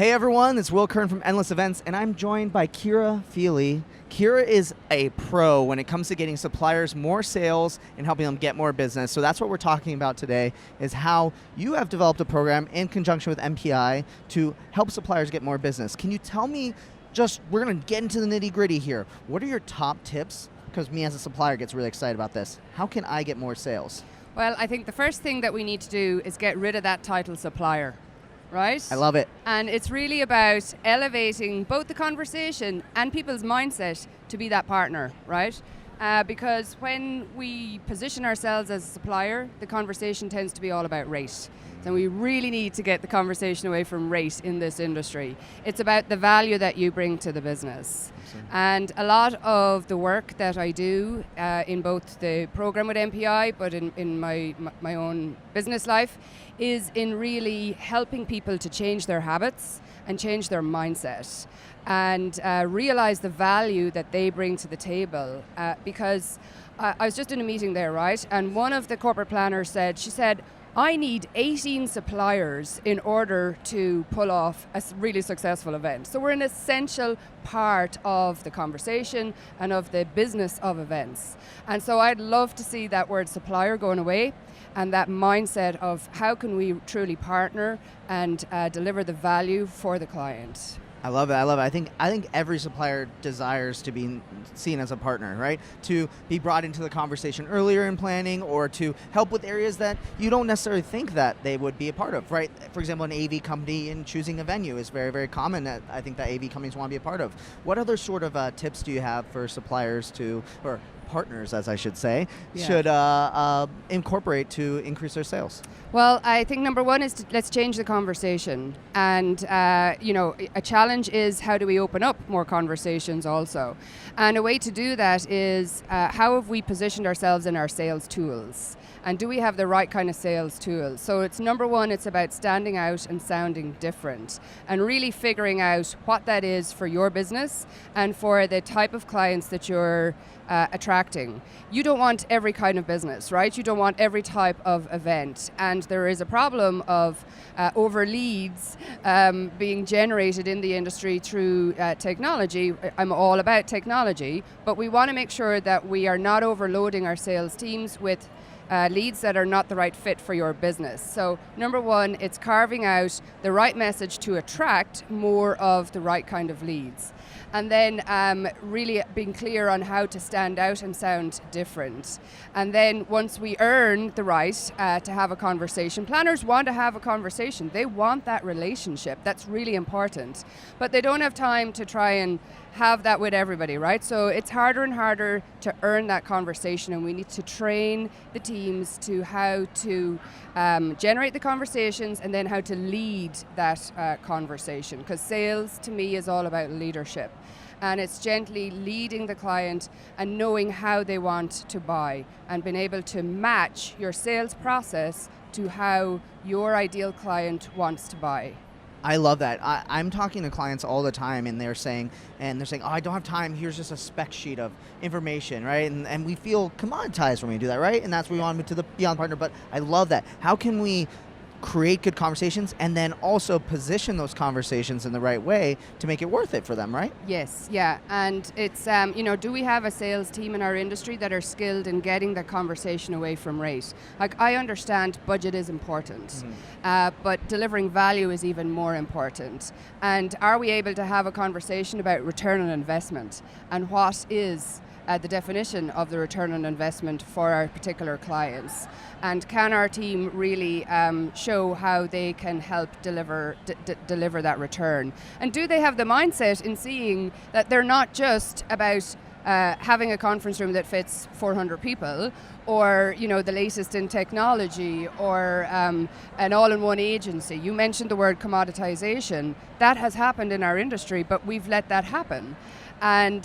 Hey everyone, it's Will Kern from Endless Events, and I'm joined by Ciara Feely. Ciara is a pro when it comes to getting suppliers more sales and helping them get more business. So that's what we're talking about today, is how you have developed a program in conjunction with MPI to help suppliers get more business. Can you tell me, we're going to get into the nitty-gritty here. What are your top tips? Because me as a supplier gets really excited about this. How can I get more sales? Well, I think the first thing that we need to do is get rid of that title supplier. Right? I love it. And it's really about elevating both the conversation and people's mindset to be that partner, right? Because when we position ourselves as a supplier, the conversation tends to be all about rate. And we really need to get the conversation away from rate in this industry. It's about the value that you bring to the business. And a lot of the work that I do in both the program with MPI, but in my own business life, is in really helping people to change their habits and change their mindset and realize the value that they bring to the table. Because I was just in a meeting there, right? And one of the corporate planners said, I need 18 suppliers in order to pull off a really successful event. So we're an essential part of the conversation and of the business of events. And so I'd love to see that word supplier going away and that mindset of how can we truly partner and deliver the value for the client. I love it. I think every supplier desires to be seen as a partner, right? To be brought into the conversation earlier in planning, or to help with areas that you don't necessarily think that they would be a part of, right? For example, an AV company in choosing a venue is very, very common that I think that AV companies want to be a part of. What other sort of tips do you have for suppliers or partners, as I should say, should incorporate to increase their sales? Well, I think number one is let's change the conversation. And, a challenge is how do we open up more conversations also? And a way to do that is how have we positioned ourselves in our sales tools? And do we have the right kind of sales tools? So it's number one, it's about standing out and sounding different and really figuring out what that is for your business and for the type of clients that you're attracting. You don't want every kind of business, right? You don't want every type of event. And there is a problem of over leads being generated in the industry through technology. I'm all about technology, but we want to make sure that we are not overloading our sales teams with leads that are not the right fit for your business. So number one, it's carving out the right message to attract more of the right kind of leads. And then really being clear on how to stand out and sound different. And then once we earn the right to have a conversation, planners want to have a conversation. They want that relationship. That's really important. But they don't have time to try and have that with everybody, right? So it's harder and harder to earn that conversation, and we need to train the teams to how to generate the conversations and then how to lead that conversation, because sales to me is all about leadership. And it's gently leading the client and knowing how they want to buy and being able to match your sales process to how your ideal client wants to buy. I love that. I'm talking to clients all the time, and they're saying, oh, I don't have time. Here's just a spec sheet of information, right? And we feel commoditized when we do that, right? And that's where we want to move to the beyond partner. But I love that. How can we create good conversations and then also position those conversations in the right way to make it worth it for them, right? Yes, yeah. And it's, do we have a sales team in our industry that are skilled in getting the conversation away from rate? Like, I understand budget is important, but delivering value is even more important. And are we able to have a conversation about return on investment and what is the definition of the return on investment for our particular clients? And can our team really show how they can help deliver that return? And do they have the mindset in seeing that they're not just about having a conference room that fits 400 people, or the latest in technology, or an all-in-one agency? You mentioned the word commoditization. That has happened in our industry, but we've let that happen. And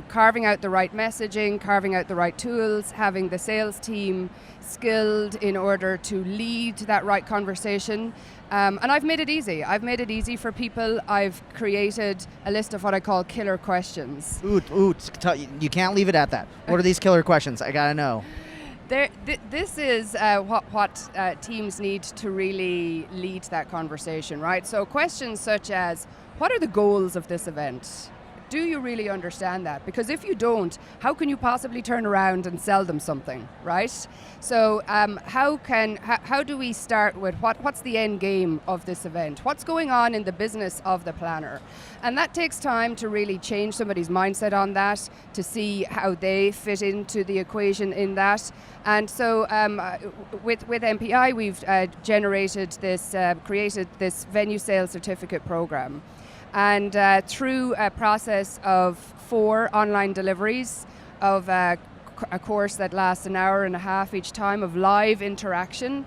carving out the right messaging, carving out the right tools, having the sales team skilled in order to lead that right conversation. And I've made it easy. I've made it easy for people. I've created a list of what I call killer questions. You can't leave it at that. What are these killer questions? I gotta know. This is what teams need to really lead that conversation, right? So questions such as, what are the goals of this event? Do you really understand that? Because if you don't, how can you possibly turn around and sell them something, right? So how do we start with what's the end game of this event? What's going on in the business of the planner? And that takes time to really change somebody's mindset on that, to see how they fit into the equation in that. And so with MPI, we've created this venue sales certificate program. And through a process of 4 online deliveries of a course that lasts an hour and a half each time of live interaction,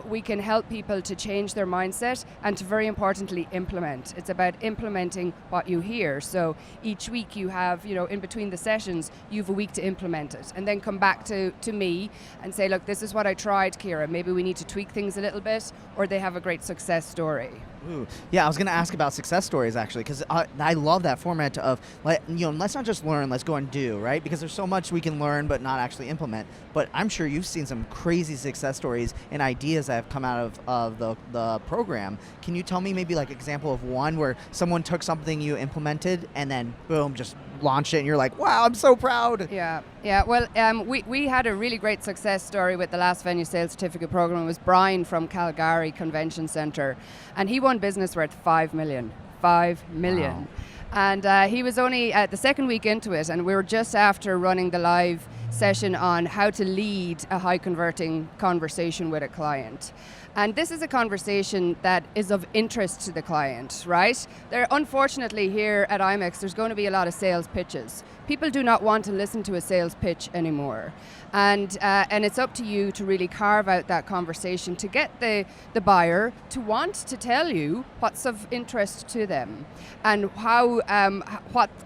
we can help people to change their mindset and to, very importantly, implement. It's about implementing what you hear. So each week you have, in between the sessions, you have a week to implement it, and then come back to me and say, look, this is what I tried, Ciara. Maybe we need to tweak things a little bit, or they have a great success story. Ooh. Yeah, I was going to ask about success stories, actually, because I love that format of, let's not just learn, let's go and do, right? Because there's so much we can learn but not actually implement. But I'm sure you've seen some crazy success stories and ideas that have come out of the program. Can you tell me maybe like example of one where someone took something you implemented and then, boom, just launched it and you're like, wow, I'm so proud? Yeah. Well, we had a really great success story with the last venue sales certificate program. It was Brian from Calgary Convention Centre, and he won business worth $5 million. Wow. And he was only the second week into it, and we were just after running the live session on how to lead a high converting conversation with a client. And this is a conversation that is of interest to the client, right? Unfortunately, here at IMEX, there's going to be a lot of sales pitches. People do not want to listen to a sales pitch anymore. And it's up to you to really carve out that conversation to get the buyer to want to tell you what's of interest to them and how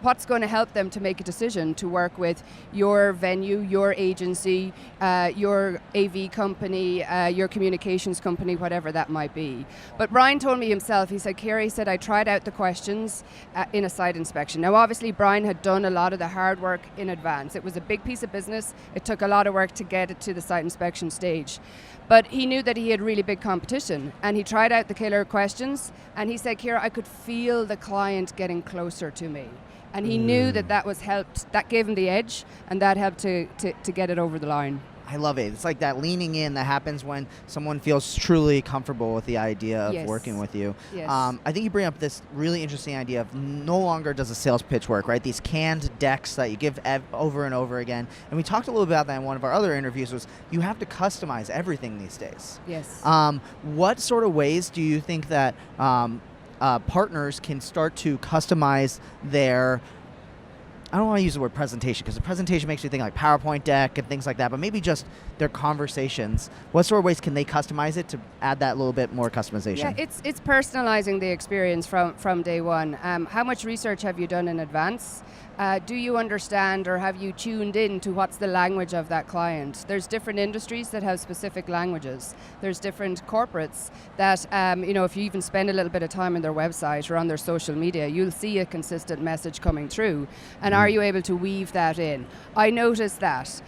what's going to help them to make a decision to work with your venue, your agency, your AV company, your communications company, whatever that might be. But Brian told me himself, he said, Ciara, he said, I tried out the questions in a site inspection. Now, obviously, Brian had done a lot of the hard work in advance. It was a big piece of business. It took a lot of work to get it to the site inspection stage. But he knew that he had really big competition, and he tried out the killer questions, and he said, Ciara, I could feel the client getting closer to me. And he knew that gave him the edge, and that helped to get it over the line. I love it. It's like that leaning in that happens when someone feels truly comfortable with the idea of working with you. Yes. I think you bring up this really interesting idea of no longer does a sales pitch work, right? These canned decks that you give over and over again. And we talked a little about that in one of our other interviews was you have to customize everything these days. Yes. What sort of ways do you think that partners can start to customize their I don't want to use the word presentation because the presentation makes you think like PowerPoint deck and things like that, but maybe just their conversations. What sort of ways can they customize it to add that little bit more customization? Yeah, it's personalizing the experience from day one. How much research have you done in advance? Do you understand or have you tuned in to what's the language of that client? There's different industries that have specific languages. There's different corporates that, if you even spend a little bit of time on their website or on their social media, you'll see a consistent message coming through. And are you able to weave that in? I noticed that.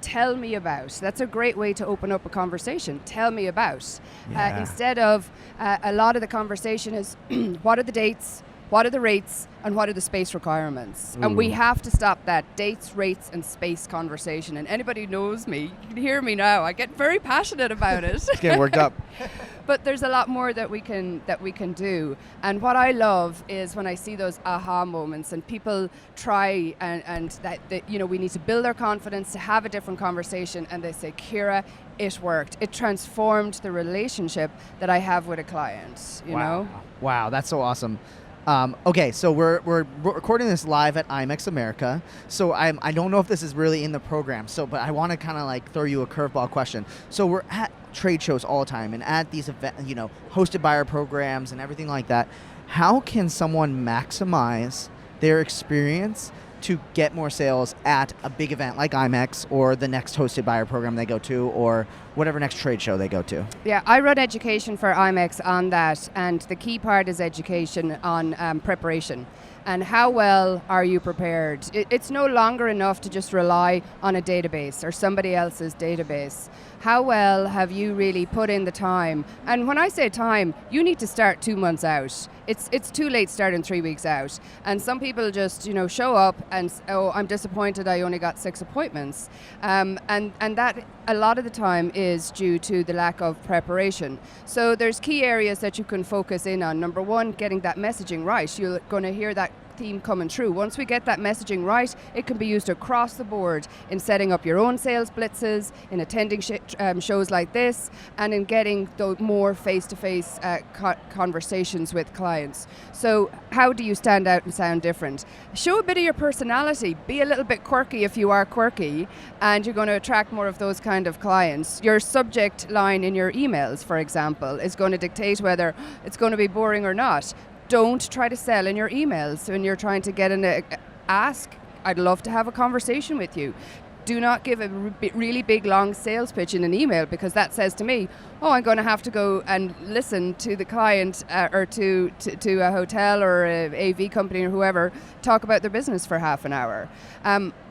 Tell me about. That's a great way to open up a conversation. Tell me about. Yeah. Instead of a lot of the conversation is, what are the dates? What are the rates and what are the space requirements? Ooh. And we have to stop that dates, rates and space conversation. And anybody who knows me, you can hear me now. I get very passionate about it. It's getting worked up. But there's a lot more that we can do. And what I love is when I see those aha moments and people try and that we need to build their confidence to have a different conversation and they say, Ciara, it worked. It transformed the relationship that I have with a client, you know? Wow, that's so awesome. Okay, so we're recording this live at IMEX America. So I don't know if this is really in the program. But I want to kind of like throw you a curveball question. So we're at trade shows all the time and at these events, hosted by our programs and everything like that. How can someone maximize their experience to get more sales at a big event like IMEX or the next hosted buyer program they go to or whatever next trade show they go to? Yeah, I run education for IMEX on that, and the key part is education on preparation. and how well are you prepared? It's no longer enough to just rely on a database or somebody else's database. How well have you really put in the time? And when I say time, you need to start 2 months out. It's too late starting 3 weeks out. And some people just, show up and, oh, I'm disappointed I only got 6 appointments. And that a lot of the time is due to the lack of preparation. So there's key areas that you can focus in on. Number one, getting that messaging right. You're going to hear that theme coming through. Once we get that messaging right, it can be used across the board in setting up your own sales blitzes, in attending shows like this, and in getting the more face-to-face conversations with clients. So how do you stand out and sound different? Show a bit of your personality. Be a little bit quirky if you are quirky, and you're going to attract more of those kind of clients. Your subject line in your emails, for example, is going to dictate whether it's going to be boring or not. Don't try to sell in your emails when you're trying to get ask, I'd love to have a conversation with you. Do not give a really big long sales pitch in an email, because that says to me, oh, I'm going to have to go and listen to the client or to a hotel or a AV company or whoever talk about their business for half an hour.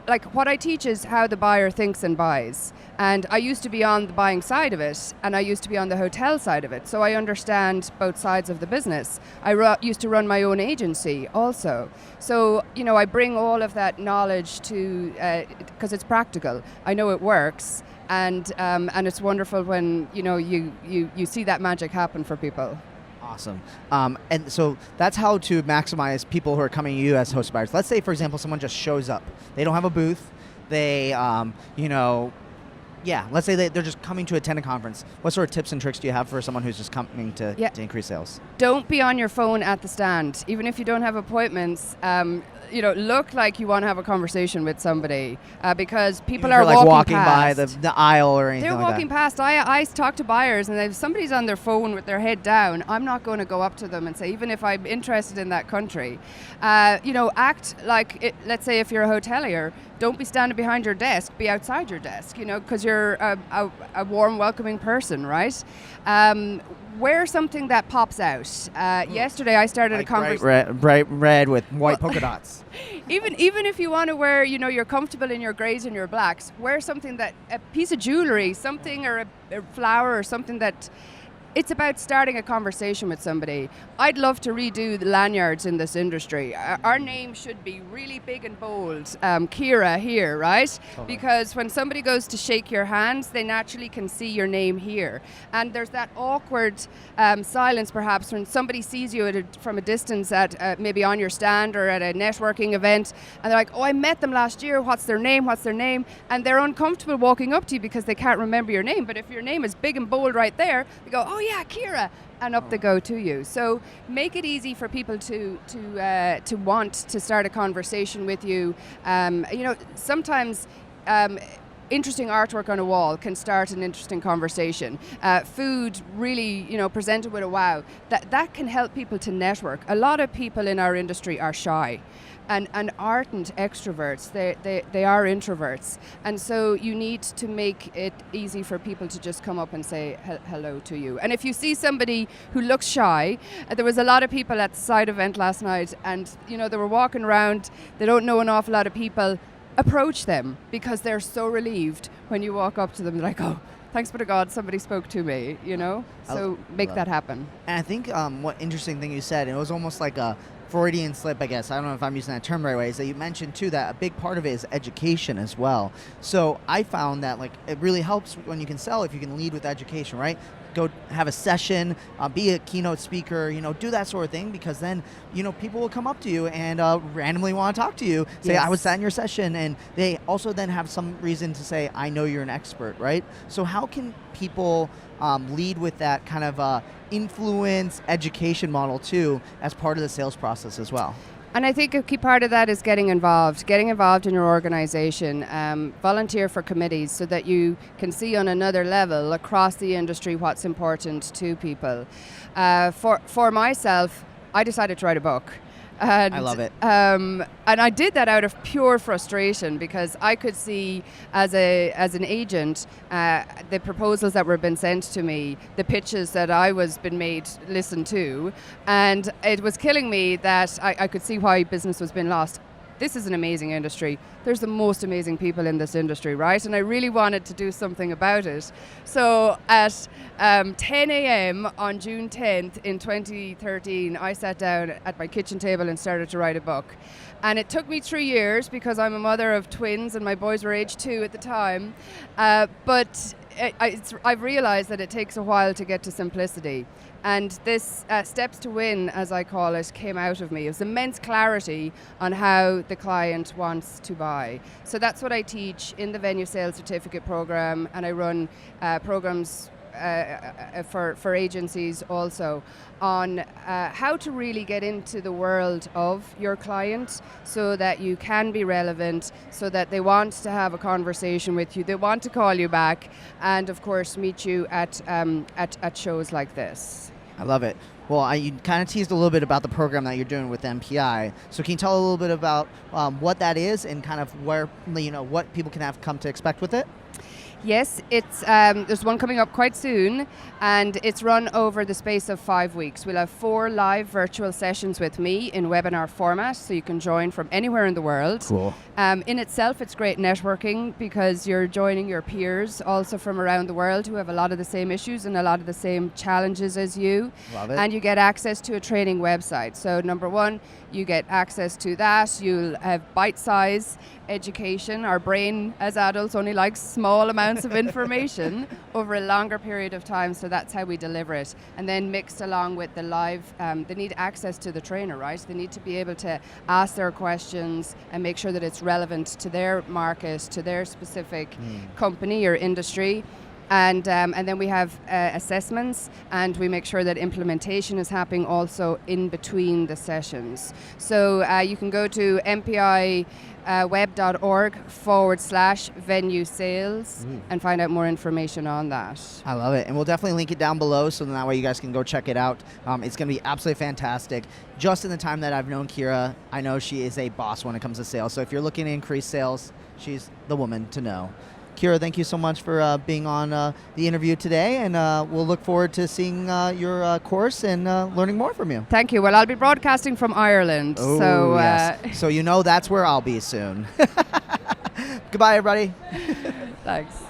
Like what I teach is how the buyer thinks and buys. And I used to be on the buying side of it, and I used to be on the hotel side of it. So I understand both sides of the business. I used to run my own agency also. So, I bring all of that knowledge to, because it's practical. I know it works. And it's wonderful when, you see that magic happen for people. Awesome. And so that's how to maximize people who are coming to you as host buyers. Let's say, for example, someone just shows up. They don't have a booth. They, let's say they're just coming to attend a conference. What sort of tips and tricks do you have for someone who's just coming to increase sales? Don't be on your phone at the stand. Even if you don't have appointments, look like you want to have a conversation with somebody, because people are walking past. by the aisle or anything. They're walking past. I talk to buyers, and if somebody's on their phone with their head down, I'm not going to go up to them and say, even if I'm interested in that country, act like it. Let's say if you're a hotelier, don't be standing behind your desk. Be outside your desk, because you're a warm, welcoming person, right? Wear something that pops out. Yesterday I started a conversation. Bright red with white polka dots. Even if you want to wear, you're comfortable in your grays and your blacks, wear something a piece of jewelry, something or a flower or something that. It's about starting a conversation with somebody. I'd love to redo the lanyards in this industry. Our name should be really big and bold. Ciara here, right? Totally. Because when somebody goes to shake your hands, they naturally can see your name here. And there's that awkward silence perhaps when somebody sees you from a distance at maybe on your stand or at a networking event, and they're like, oh, I met them last year. What's their name? And they're uncomfortable walking up to you because they can't remember your name. But if your name is big and bold right there, they go, oh yeah, Ciara, and up they go to you. So make it easy for people to want to start a conversation with you. Sometimes interesting artwork on a wall can start an interesting conversation. Food really, presented with a wow. That can help people to network. A lot of people in our industry are shy. And ardent extroverts, they are introverts. And so you need to make it easy for people to just come up and say hello to you. And if you see somebody who looks shy, there was a lot of people at the side event last night, and they were walking around, they don't know an awful lot of people. Approach them, because they're so relieved when you walk up to them. They're like, oh, thanks be to God, somebody spoke to me, So make that happen. And I think what interesting thing you said, it was almost like a Freudian slip, I guess. I don't know if I'm using that term the right way, is that you mentioned too that a big part of it is education as well. So I found that it really helps when you can sell if you can lead with education, right? Go have a session, be a keynote speaker, do that sort of thing, because then, people will come up to you and randomly want to talk to you, say, yes. I was sat in your session, and they also then have some reason to say, I know you're an expert, right? So how can people lead with that kind of influence education model too as part of the sales process as well? And I think a key part of that is getting involved in your organization. Volunteer for committees so that you can see on another level across the industry what's important to people. For myself, I decided to write a book. And, I love it. And I did that out of pure frustration because I could see as an agent the proposals that were being sent to me, the pitches that I was been made listen to, and it was killing me that I could see why business was being lost. This is an amazing industry. There's the most amazing people in this industry, right? And I really wanted to do something about it. So at 10 a.m. on June 10th in 2013, I sat down at my kitchen table and started to write a book. And it took me 3 years because I'm a mother of twins and my boys were age 2 at the time. But I've realized that it takes a while to get to simplicity. And this Steps to Win, as I call it, came out of me. It was immense clarity on how the client wants to buy. So that's what I teach in the Venue Sales Certificate program, and I run programs for agencies also on how to really get into the world of your client so that you can be relevant, so that they want to have a conversation with you, they want to call you back, and of course meet you at shows like this. I love it. Well, you kind of teased a little bit about the program that you're doing with MPI. So can you tell a little bit about what that is and kind of where, what people can have come to expect with it? Yes, it's there's one coming up quite soon, and it's run over the space of 5 weeks. We'll have 4 live virtual sessions with me in webinar format, so you can join from anywhere in the world. Cool. In itself, it's great networking because you're joining your peers also from around the world who have a lot of the same issues and a lot of the same challenges as you. Love it. And you get access to a training website. So number one, you get access to that. You'll have bite-size education. Our brain as adults only likes small amounts of information over a longer period of time, so that's how we deliver it. And then mixed along with the live, they need access to the trainer, right? They need to be able to ask their questions and make sure that it's relevant to their market, to their specific company or industry. And then we have assessments, and we make sure that implementation is happening also in between the sessions. So you can go to mpIweb.org/venue sales and find out more information on that. I love it. And we'll definitely link it down below so that way you guys can go check it out. It's going to be absolutely fantastic. Just in the time that I've known Ciara, I know she is a boss when it comes to sales. So if you're looking to increase sales, she's the woman to know. Ciara, thank you so much for being on the interview today, and we'll look forward to seeing your course and learning more from you. Thank you. Well, I'll be broadcasting from Ireland. Oh, so, yes. So that's where I'll be soon. Goodbye, everybody. Thanks.